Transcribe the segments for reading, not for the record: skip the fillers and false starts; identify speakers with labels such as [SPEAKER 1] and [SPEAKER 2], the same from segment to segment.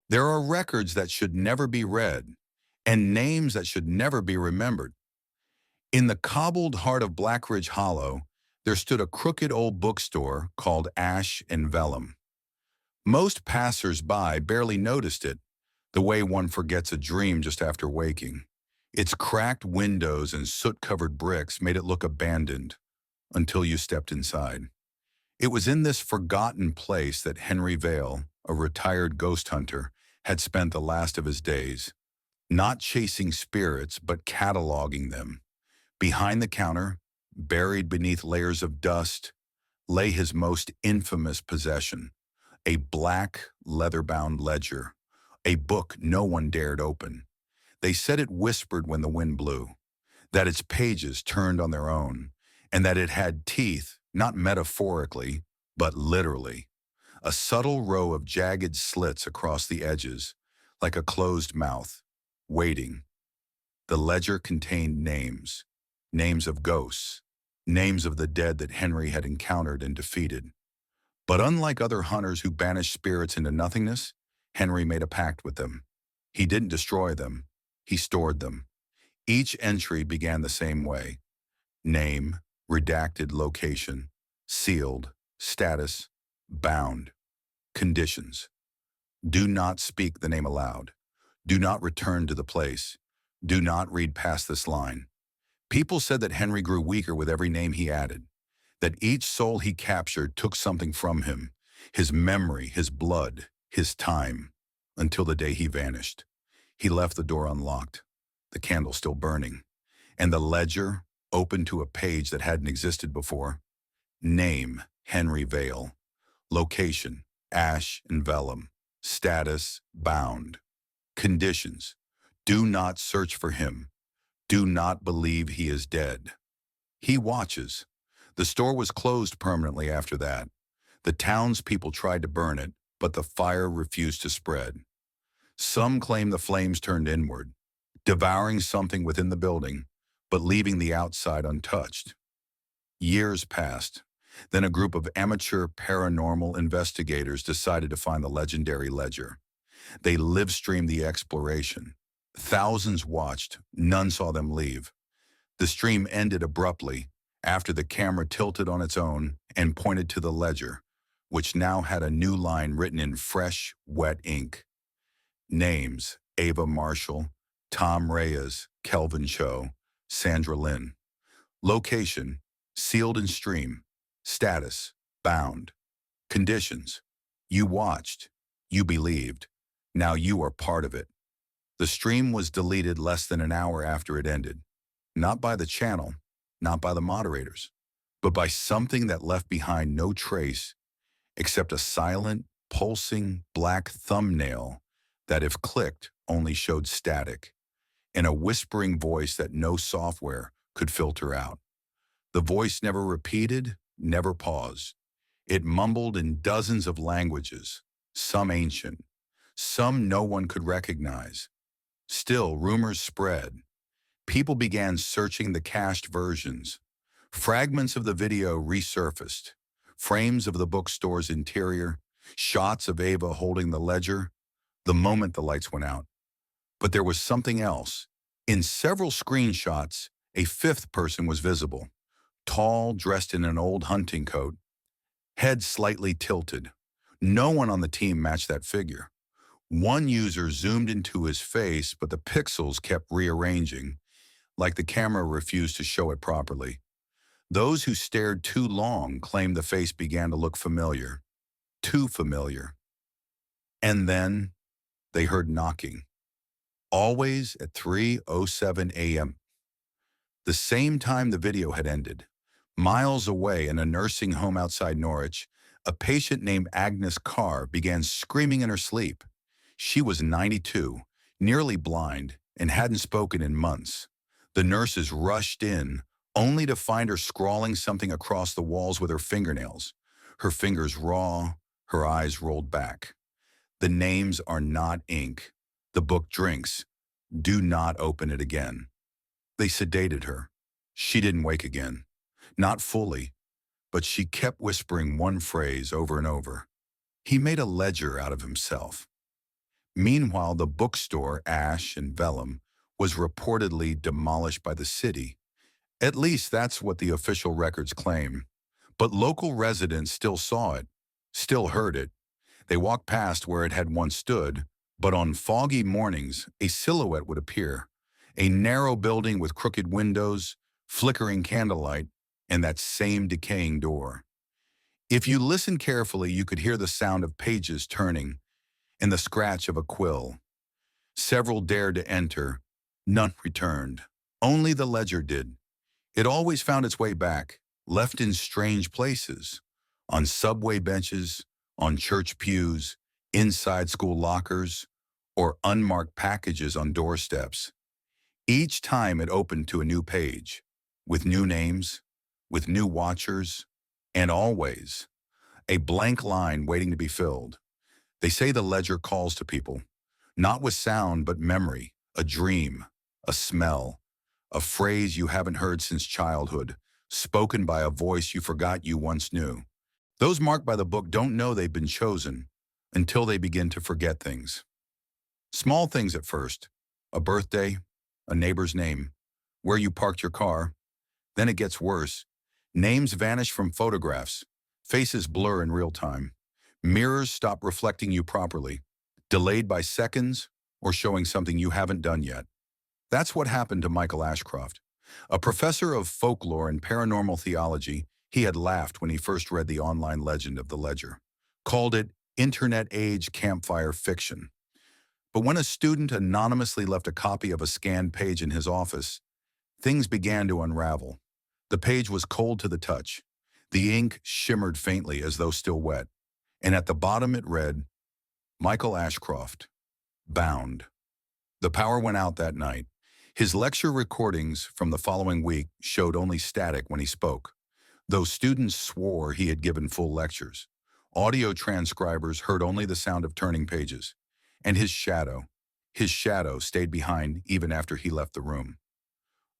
[SPEAKER 1] There are records that should never be read and names that should never be remembered. In the cobbled heart of Blackridge Hollow, there stood a crooked old bookstore called Ash and Vellum. Most passers-by barely noticed it, the way one forgets a dream just after waking. Its cracked windows and soot-covered bricks made it look abandoned until you stepped inside. It was in this forgotten place that Henry Vale, a retired ghost hunter, had spent the last of his days, not chasing spirits but cataloging them. Behind the counter, buried beneath layers of dust, lay his most infamous possession, a black, leather-bound ledger, a book no one dared open. They said it whispered when the wind blew, that its pages turned on their own, and that it had teeth, not metaphorically, but literally. A subtle row of jagged slits across the edges, like a closed mouth, waiting. The ledger contained names, names of ghosts, names of the dead that Henry had encountered and defeated. But unlike other hunters who banished spirits into nothingness, Henry made a pact with them. He didn't destroy them, he stored them. Each entry began the same way. Name, redacted location, sealed, status, bound. Conditions. Do not speak the name aloud. Do not return to the place. Do not read past this line. People said that Henry grew weaker with every name he added, that each soul he captured took something from him, his memory, his blood, his time, until the day he vanished. He left the door unlocked, the candle still burning, and the ledger open to a page that hadn't existed before. Name, Henry Vale. Location, Ash and Vellum. Status, bound. Conditions, do not search for him. Do not believe he is dead. He watches. The store was closed permanently after that. The townspeople tried to burn it, but the fire refused to spread. Some claim the flames turned inward, devouring something within the building, but leaving the outside untouched. Years passed. Then a group of amateur paranormal investigators decided to find the legendary ledger. They live-streamed the exploration. Thousands watched, none saw them leave. The stream ended abruptly after the camera tilted on its own and pointed to the ledger, which now had a new line written in fresh, wet ink. Names, Ava Marshall, Tom Reyes, Kelvin Cho, Sandra Lynn. Location, sealed in stream. Status, bound. Conditions, you watched, you believed. Now you are part of it. The stream was deleted less than an hour after it ended. Not by the channel, not by the moderators, but by something that left behind no trace except a silent, pulsing black thumbnail that if clicked only showed static, and a whispering voice that no software could filter out. The voice never repeated, never paused. It mumbled in dozens of languages, some ancient, some no one could recognize. Still, rumors spread. People began searching the cached versions. Fragments of the video resurfaced. Frames of the bookstore's interior, shots of Ava holding the ledger, the moment the lights went out. But there was something else. In several screenshots, a fifth person was visible. Tall, dressed in an old hunting coat, head slightly tilted. No one on the team matched that figure. One user zoomed into his face, but the pixels kept rearranging, like the camera refused to show it properly. Those who stared too long claimed the face began to look familiar. Too familiar. And then they heard knocking. Always at 3:07 a.m. The same time the video had ended. Miles away in a nursing home outside Norwich, a patient named Agnes Carr began screaming in her sleep. She was 92, nearly blind, and hadn't spoken in months. The nurses rushed in, only to find her scrawling something across the walls with her fingernails. Her fingers raw, her eyes rolled back. The names are not ink. The book drinks. Do not open it again. They sedated her. She didn't wake again. Not fully, but she kept whispering one phrase over and over. He made a ledger out of himself. Meanwhile, the bookstore, Ash and Vellum, was reportedly demolished by the city. At least that's what the official records claim. But local residents still saw it, still heard it. They walked past where it had once stood, but on foggy mornings, a silhouette would appear. A narrow building with crooked windows, flickering candlelight, and that same decaying door. If you listened carefully, you could hear the sound of pages turning and the scratch of a quill. Several dared to enter. None returned. Only the ledger did. It always found its way back, left in strange places. On subway benches, on church pews, inside school lockers, or unmarked packages on doorsteps. Each time it opened to a new page, with new names, with new watchers, and always a blank line waiting to be filled. They say the ledger calls to people, not with sound but memory, a dream, a smell, a phrase you haven't heard since childhood, spoken by a voice you forgot you once knew. Those marked by the book don't know they've been chosen until they begin to forget things. Small things at first, a birthday, a neighbor's name, where you parked your car. Then it gets worse. Names vanish from photographs, faces blur in real time, mirrors stop reflecting you properly, delayed by seconds or showing something you haven't done yet. That's what happened to Michael Ashcroft. A professor of folklore and paranormal theology, he had laughed when he first read the online legend of the ledger, called it internet-age campfire fiction. But when a student anonymously left a copy of a scanned page in his office, things began to unravel. The page was cold to the touch. The ink shimmered faintly as though still wet, and at the bottom it read, Michael Ashcroft, bound. The power went out that night. His lecture recordings from the following week showed only static when he spoke, though students swore he had given full lectures. Audio transcribers heard only the sound of turning pages, and his shadow stayed behind even after he left the room.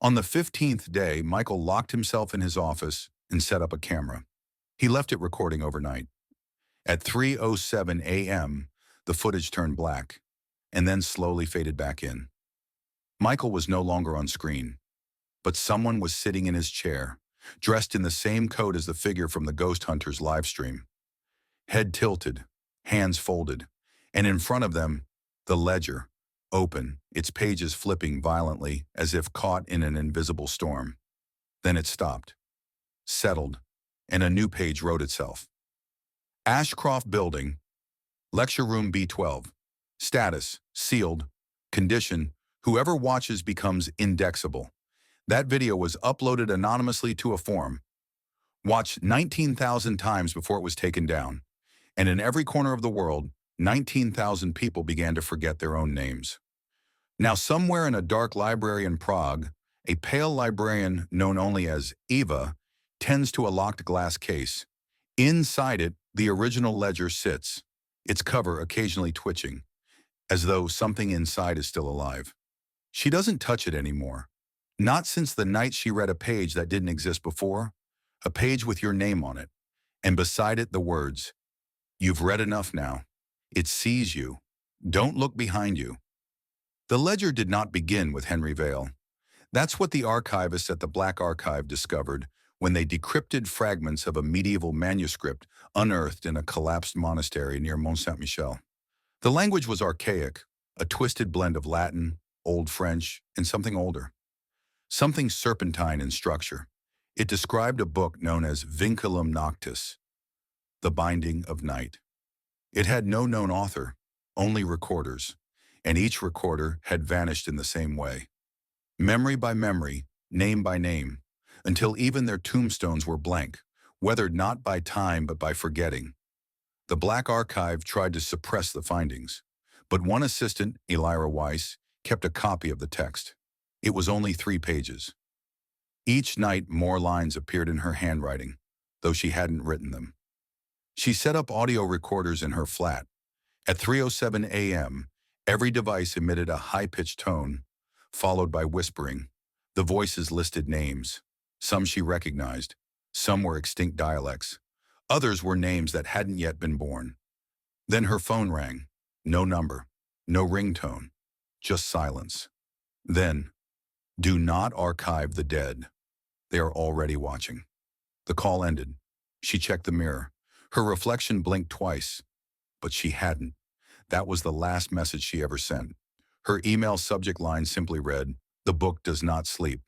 [SPEAKER 1] On the 15th day, Michael locked himself in his office and set up a camera. He left it recording overnight. At 3:07 a.m., the footage turned black, and then slowly faded back in. Michael was no longer on screen, but someone was sitting in his chair, dressed in the same coat as the figure from the Ghost Hunters live stream. Head tilted, hands folded, and in front of them, the ledger, open, its pages flipping violently as if caught in an invisible storm. Then it stopped, settled, and a new page wrote itself. Ashcroft Building, Lecture Room B12. Status, sealed. Condition, whoever watches becomes indexable. That video was uploaded anonymously to a forum. Watched 19,000 times before it was taken down. And in every corner of the world, 19,000 people began to forget their own names. Now, somewhere in a dark library in Prague, a pale librarian known only as Eva tends to a locked glass case. Inside it, the original ledger sits, its cover occasionally twitching, as though something inside is still alive. She doesn't touch it anymore. Not since the night she read a page that didn't exist before, a page with your name on it, and beside it the words, "You've read enough now. It sees you. Don't look behind you." The ledger did not begin with Henry Vale. That's what the archivists at the Black Archive discovered when they decrypted fragments of a medieval manuscript unearthed in a collapsed monastery near Mont Saint-Michel. The language was archaic, a twisted blend of Latin, Old French, and something older. Something serpentine in structure. It described a book known as Vinculum Noctis, the binding of night. It had no known author, only recorders, and each recorder had vanished in the same way. Memory by memory, name by name, until even their tombstones were blank, weathered not by time but by forgetting. The Black Archive tried to suppress the findings, but one assistant, Elira Weiss, kept a copy of the text. It was only 3 pages. Each night more lines appeared in her handwriting, though she hadn't written them. She set up audio recorders in her flat. At 3:07 a.m., every device emitted a high-pitched tone, followed by whispering. The voices listed names. Some she recognized. Some were extinct dialects. Others were names that hadn't yet been born. Then her phone rang. No number. No ringtone, just silence. Then, do not archive the dead. They are already watching. The call ended. She checked the mirror. Her reflection blinked twice, but she hadn't. That was the last message she ever sent. Her email subject line simply read, "The book does not sleep."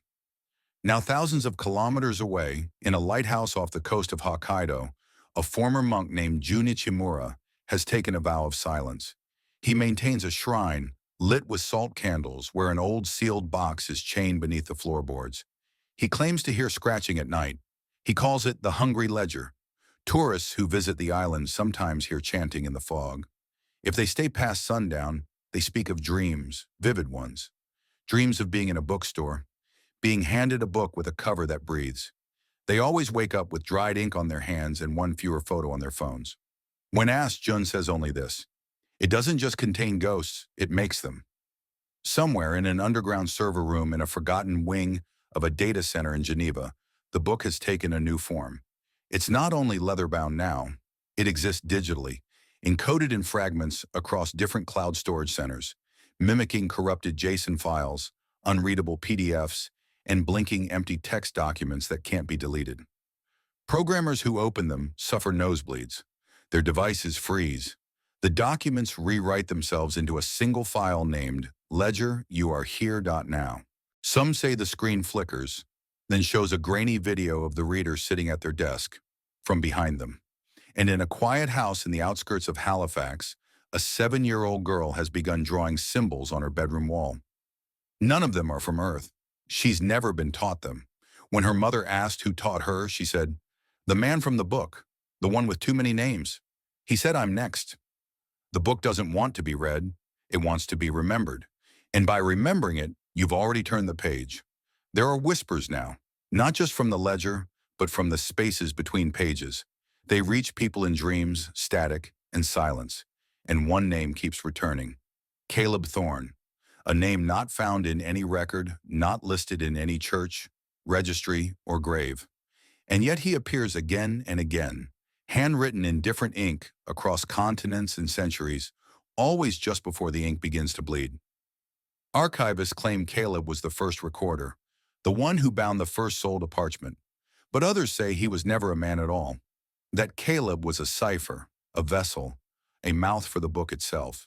[SPEAKER 1] Now thousands of kilometers away, in a lighthouse off the coast of Hokkaido, a former monk named Junichimura has taken a vow of silence. He maintains a shrine lit with salt candles where an old sealed box is chained beneath the floorboards. He claims to hear scratching at night. He calls it the Hungry Ledger. Tourists who visit the island sometimes hear chanting in the fog. If they stay past sundown, they speak of dreams, vivid ones. Dreams of being in a bookstore, being handed a book with a cover that breathes. They always wake up with dried ink on their hands and one fewer photo on their phones. When asked, Jun says only this: "It doesn't just contain ghosts, it makes them." Somewhere in an underground server room in a forgotten wing of a data center in Geneva, the book has taken a new form. It's not only leather-bound now, it exists digitally, encoded in fragments across different cloud storage centers, mimicking corrupted JSON files, unreadable PDFs, and blinking empty text documents that can't be deleted. Programmers who open them suffer nosebleeds. Their devices freeze. The documents rewrite themselves into a single file named ledger.youarehere.now. Some say the screen flickers, then shows a grainy video of the reader sitting at their desk, from behind them. And in a quiet house in the outskirts of Halifax, a 7-year-old girl has begun drawing symbols on her bedroom wall. None of them are from Earth. She's never been taught them. When her mother asked who taught her, she said, "The man from the book, the one with too many names. He said I'm next." The book doesn't want to be read, it wants to be remembered. And by remembering it, you've already turned the page. There are whispers now, not just from the ledger, but from the spaces between pages. They reach people in dreams, static, and silence. And one name keeps returning: Caleb Thorne. A name not found in any record, not listed in any church, registry, or grave. And yet he appears again and again, handwritten in different ink across continents and centuries, always just before the ink begins to bleed. Archivists claim Caleb was the first recorder, the one who bound the first soul to parchment. But others say he was never a man at all, that Caleb was a cipher, a vessel, a mouth for the book itself.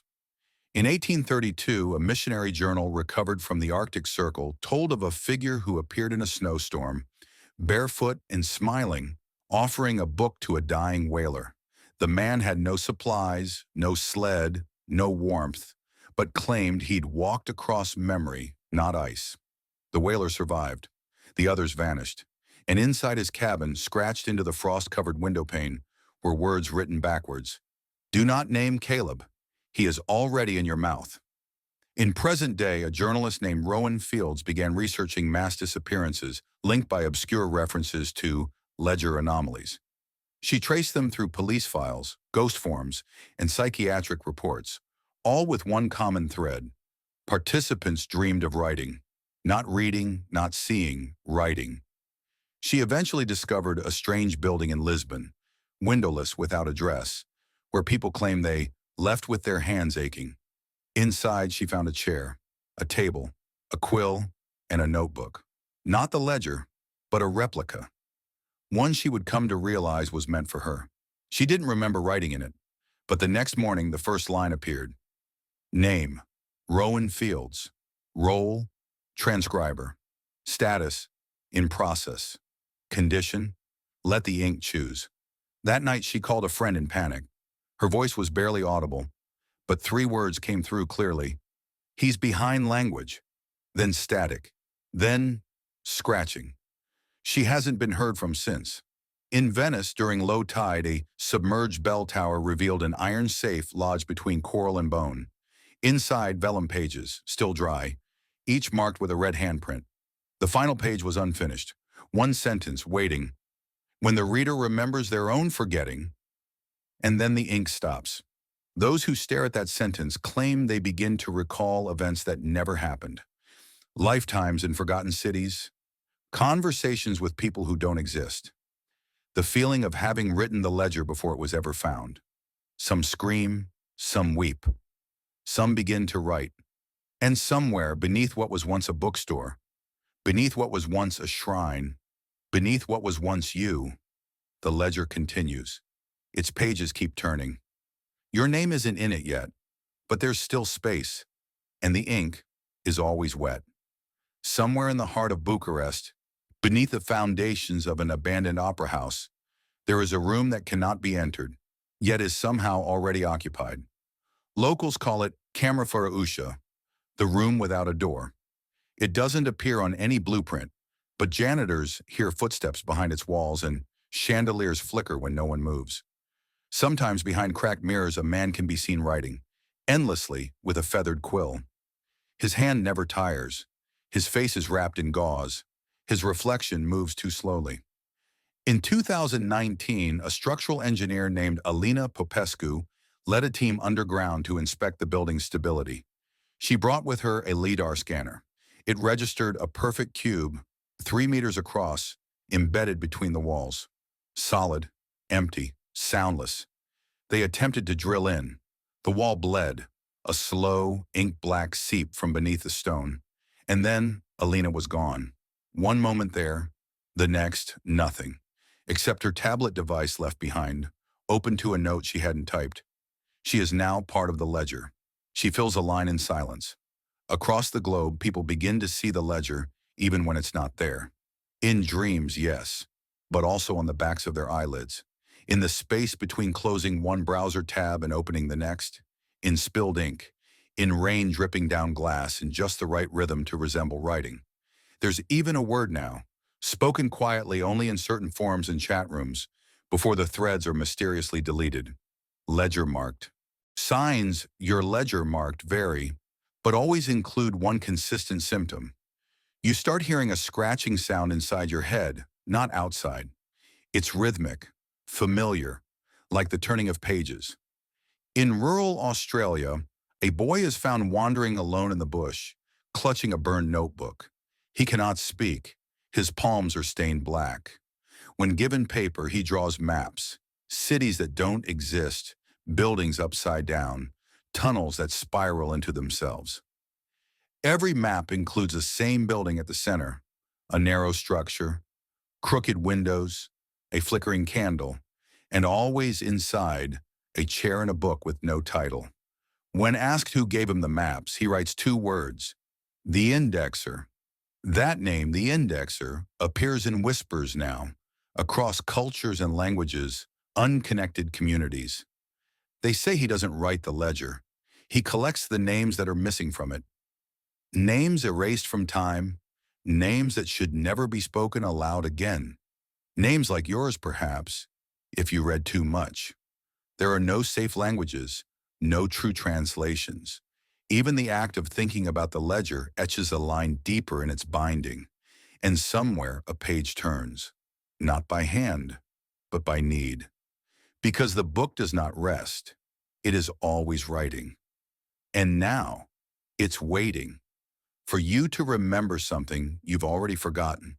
[SPEAKER 1] In 1832, a missionary journal recovered from the Arctic Circle told of a figure who appeared in a snowstorm, barefoot and smiling, offering a book to a dying whaler. The man had no supplies, no sled, no warmth, but claimed he'd walked across memory, not ice. The whaler survived. The others vanished. And inside his cabin, scratched into the frost-covered windowpane, were words written backwards. "Do not name Caleb. He is already in your mouth." In present day, a journalist named Rowan Fields began researching mass disappearances linked by obscure references to ledger anomalies. She traced them through police files, ghost forms, and psychiatric reports, all with one common thread. Participants dreamed of writing. Not reading, not seeing, writing. She eventually discovered a strange building in Lisbon, windowless without address, where people claim they left with their hands aching. Inside, she found a chair, a table, a quill, and a notebook. Not the ledger, but a replica. One she would come to realize was meant for her. She didn't remember writing in it, but the next morning the first line appeared. Name: Rowan Fields. Role: transcriber. Status: in process. Condition: let the ink choose. That night she called a friend in panic. Her voice was barely audible, but 3 words came through clearly. He's behind language. Then static. Then scratching. She hasn't been heard from since. In Venice, during low tide, a submerged bell tower revealed an iron safe lodged between coral and bone. Inside, vellum pages, still dry, each marked with a red handprint. The final page was unfinished. One sentence, waiting. When the reader remembers their own forgetting, and then the ink stops. Those who stare at that sentence claim they begin to recall events that never happened. Lifetimes in forgotten cities, conversations with people who don't exist. The feeling of having written the ledger before it was ever found. Some scream, some weep. Some begin to write. And somewhere beneath what was once a bookstore, beneath what was once a shrine, beneath what was once you, the ledger continues. Its pages keep turning. Your name isn't in it yet, but there's still space, and the ink is always wet. Somewhere in the heart of Bucharest, beneath the foundations of an abandoned opera house, there is a room that cannot be entered, yet is somehow already occupied. Locals call it Camera fără ușă, the room without a door. It doesn't appear on any blueprint, but janitors hear footsteps behind its walls and chandeliers flicker when no one moves. Sometimes behind cracked mirrors a man can be seen writing, endlessly with a feathered quill. His hand never tires. His face is wrapped in gauze. His reflection moves too slowly. In 2019, a structural engineer named Alina Popescu led a team underground to inspect the building's stability. She brought with her a LiDAR scanner. It registered a perfect cube, 3 meters across, embedded between the walls. Solid, empty, soundless. They attempted to drill in. The wall bled, a slow, ink-black seep from beneath the stone. And then Alina was gone. One moment there, the next, nothing, except her tablet device left behind, open to a note she hadn't typed. She is now part of the ledger. She fills a line in silence. Across the globe, people begin to see the ledger, even when it's not there. In dreams, yes, but also on the backs of their eyelids. In the space between closing one browser tab and opening the next. In spilled ink. In rain dripping down glass in just the right rhythm to resemble writing. There's even a word now, spoken quietly only in certain forums and chat rooms, before the threads are mysteriously deleted. Ledger marked. Signs your ledger marked vary, but always include one consistent symptom. You start hearing a scratching sound inside your head, not outside. It's rhythmic, familiar, like the turning of pages. In rural Australia, a boy is found wandering alone in the bush, clutching a burned notebook. He cannot speak. His palms are stained black. When given paper, he draws maps, cities that don't exist, buildings upside down, tunnels that spiral into themselves. Every map includes the same building at the center, a narrow structure, crooked windows, a flickering candle, and always inside, a chair and a book with no title. When asked who gave him the maps, he writes 2 words, the indexer. That name, the indexer, appears in whispers now, across cultures and languages, unconnected communities. They say he doesn't write the ledger. He collects the names that are missing from it. Names erased from time, names that should never be spoken aloud again. Names like yours, perhaps, if you read too much. There are no safe languages, no true translations. Even the act of thinking about the ledger etches a line deeper in its binding, and somewhere a page turns, not by hand, but by need. Because the book does not rest, it is always writing. And now, it's waiting for you to remember something you've already forgotten.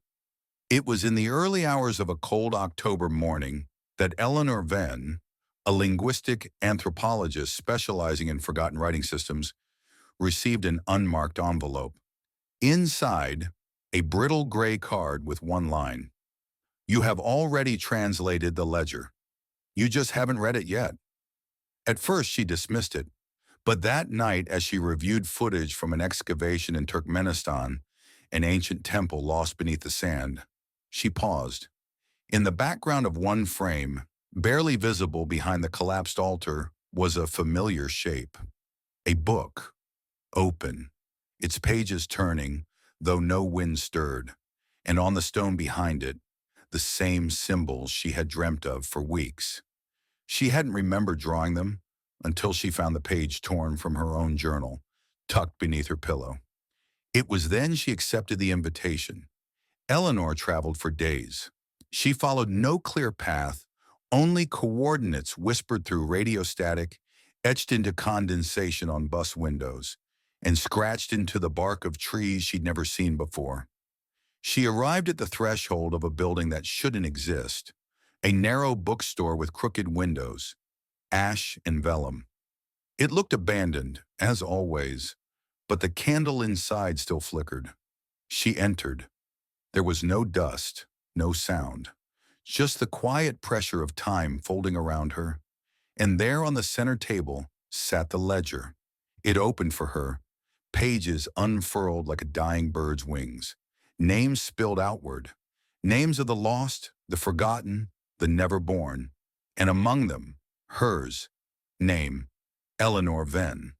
[SPEAKER 1] It was in the early hours of a cold October morning that Eleanor Venn, a linguistic anthropologist specializing in forgotten writing systems, received an unmarked envelope. Inside, a brittle gray card with one line. You have already translated the ledger. You just haven't read it yet. At first, she dismissed it, but that night, as she reviewed footage from an excavation in Turkmenistan, an ancient temple lost beneath the sand, she paused. In the background of one frame, barely visible behind the collapsed altar, was a familiar shape. A book, open, its pages turning, though no wind stirred, and on the stone behind it, the same symbols she had dreamt of for weeks. She hadn't remembered drawing them until she found the page torn from her own journal, tucked beneath her pillow. It was then she accepted the invitation. Eleanor traveled for days. She followed no clear path, only coordinates whispered through radio static, etched into condensation on bus windows, and scratched into the bark of trees she'd never seen before. She arrived at the threshold of a building that shouldn't exist, a narrow bookstore with crooked windows, ash and vellum. It looked abandoned, as always, but the candle inside still flickered. She entered. There was no dust, no sound, just the quiet pressure of time folding around her. And there on the center table sat the ledger. It opened for her, pages unfurled like a dying bird's wings, names spilled outward, names of the lost, the forgotten, the never born, and among them, hers, name, Eleanor Venn.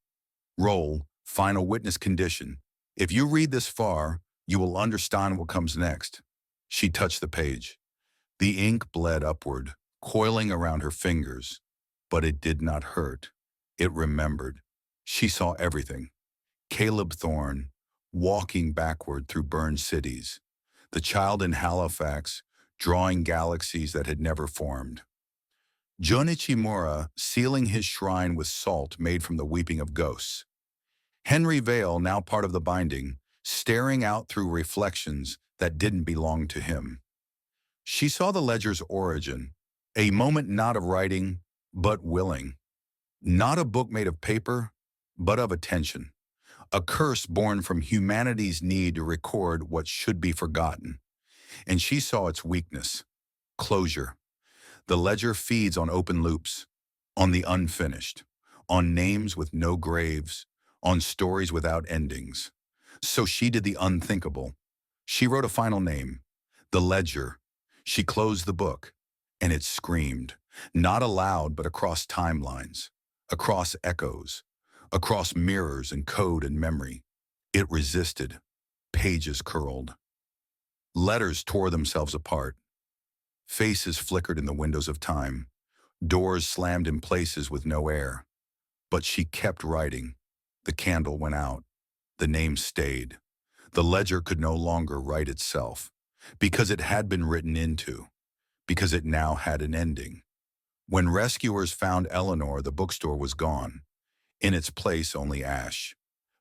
[SPEAKER 1] Role, final witness condition. If you read this far, you will understand what comes next. She touched the page. The ink bled upward, coiling around her fingers. But it did not hurt. It remembered. She saw everything. Caleb Thorne, walking backward through burned cities. The child in Halifax, drawing galaxies that had never formed. Junichimura, sealing his shrine with salt made from the weeping of ghosts. Henry Vale, now part of the binding, staring out through reflections that didn't belong to him. She saw the ledger's origin, a moment not of writing, but willing. Not a book made of paper, but of attention. A curse born from humanity's need to record what should be forgotten. And she saw its weakness, closure. The ledger feeds on open loops, on the unfinished, on names with no graves, on stories without endings. So she did the unthinkable. She wrote a final name, the ledger. She closed the book, and it screamed, not aloud but across timelines, across echoes, across mirrors and code and memory. It resisted. Pages curled. Letters tore themselves apart. Faces flickered in the windows of time. Doors slammed in places with no air. But she kept writing. The candle went out. The name stayed. The ledger could no longer write itself, because it had been written into, because it now had an ending. When rescuers found Eleanor, the bookstore was gone. In its place, only ash.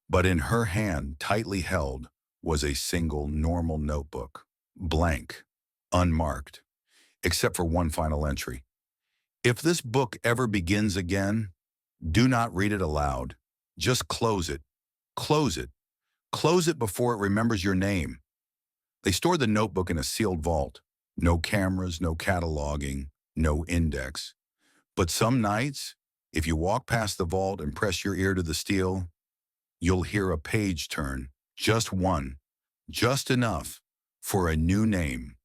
[SPEAKER 1] But in her hand, tightly held, was a single normal notebook, blank, unmarked, except for one final entry. If this book ever begins again, do not read it aloud. Just close it. Close it. Close it before it remembers your name. They stored the notebook in a sealed vault. No cameras, no cataloging, no index. But some nights, if you walk past the vault and press your ear to the steel, you'll hear a page turn, just one, just enough for a new name.